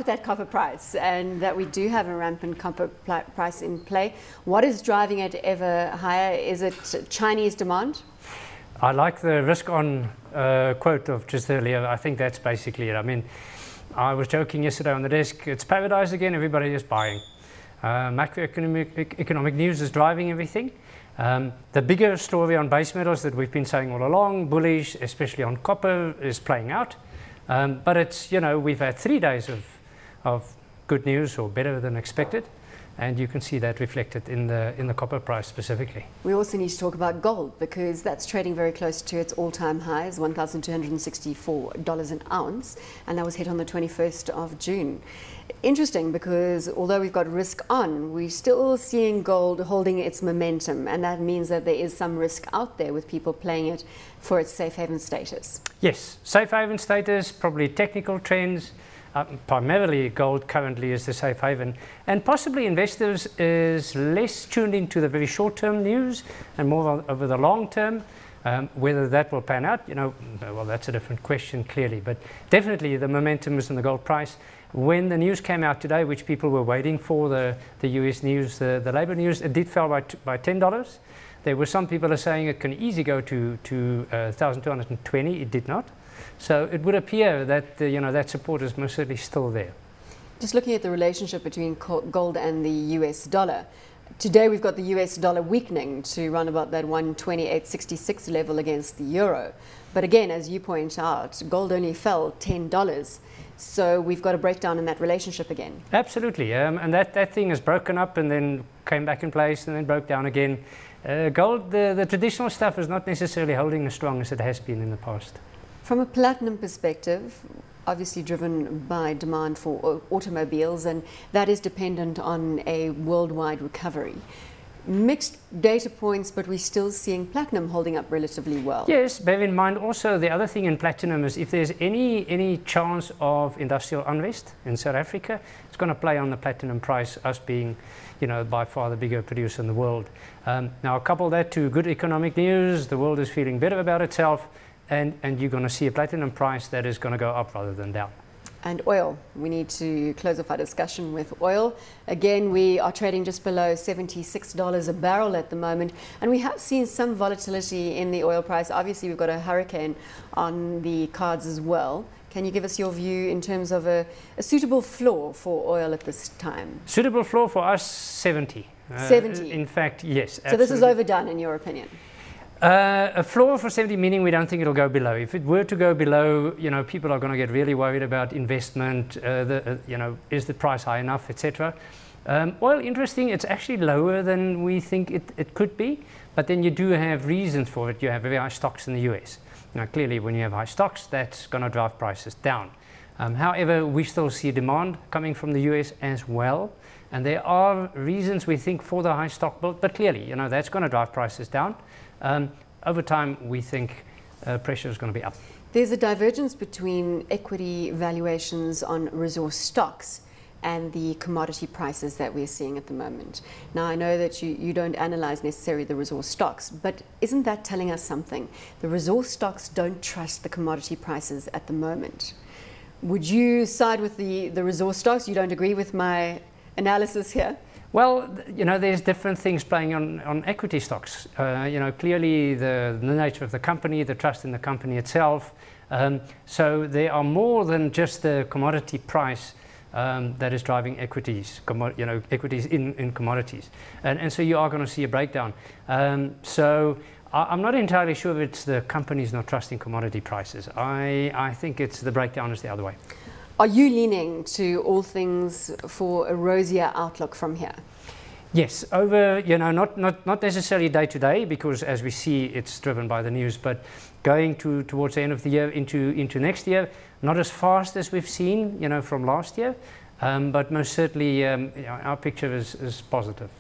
with that copper price and that we do have a rampant copper price in play. What is driving it ever higher? Is it Chinese demand? I like the risk on quote of just earlier. I think that's basically it. I mean, I was joking yesterday on the desk, it's paradise again, everybody is buying. Macroeconomic news is driving everything. The bigger story on base metals that we've been saying all along, bullish, especially on copper, is playing out. But it's, we've had 3 days of good news, or better than expected. And you can see that reflected in the copper price specifically. We also need to talk about gold, because that's trading very close to its all-time highs, $1,264 an ounce, and that was hit on the 21st of June. Interesting, because although we've got risk on, we're still seeing gold holding its momentum, and that means that there is some risk out there with people playing it for its safe haven status. Yes, safe haven status, probably technical trends. Primarily gold currently is the safe haven, and possibly investors is less tuned into the very short-term news and more over the long term. Whether that will pan out, well, that's a different question clearly, but definitely the momentum is in the gold price. When the news came out today, which people were waiting for, the US news, the labor news, it did fall by $10. There were some people are saying it can easily go to 1,220. It did not. So it would appear that that support is most certainly still there. Just looking at the relationship between gold and the US dollar, today we've got the US dollar weakening to run about that 128.66 level against the euro. But again, as you point out, gold only fell $10. So we've got a breakdown in that relationship again. Absolutely, and that thing is broken up and then came back in place and then broke down again. Gold, the traditional stuff is not necessarily holding as strong as it has been in the past. From a platinum perspective, obviously driven by demand for automobiles, and that is dependent on a worldwide recovery. Mixed data points, but we're still seeing platinum holding up relatively well. Yes, bear in mind also the other thing in platinum is if there's any chance of industrial unrest in South Africa, it's going to play on the platinum price, us being by far the bigger producer in the world. Now couple that to good economic news, the world is feeling better about itself, and you're going to see a platinum price that is going to go up rather than down. And oil, we need to close off our discussion with oil. Again, we are trading just below $76 a barrel at the moment, and we have seen some volatility in the oil price. Obviously, we've got a hurricane on the cards as well. Can you give us your view in terms of a suitable floor for oil at this time? Suitable floor for us, 70. 70? In fact, yes. So this is overdone in your opinion? A floor for 70, meaning we don't think it'll go below. If it were to go below, people are going to get really worried about investment, is the price high enough, etc. Oil, interesting, it's actually lower than we think it could be, but then you do have reasons for it. You have very high stocks in the US. Now, clearly, when you have high stocks, that's going to drive prices down. However, we still see demand coming from the US as well, and there are reasons we think for the high stock build, but clearly, that's going to drive prices down. Over time, we think pressure is going to be up. There's a divergence between equity valuations on resource stocks and the commodity prices that we're seeing at the moment. Now, I know that you don't analyze necessarily the resource stocks, but isn't that telling us something? The resource stocks don't trust the commodity prices at the moment. Would you side with the resource stocks? You don't agree with my analysis here? Well, there's different things playing on equity stocks. Clearly the nature of the company, the trust in the company itself. So there are more than just the commodity price that is driving equities, equities in commodities. And so you are going to see a breakdown. So I'm not entirely sure if it's the companies not trusting commodity prices. I think it's the breakdown is the other way. Are you leaning to all things for a rosier outlook from here? Yes, over, not necessarily day to day, because as we see, it's driven by the news, but going towards the end of the year into next year, not as fast as we've seen, from last year, but most certainly our picture is positive.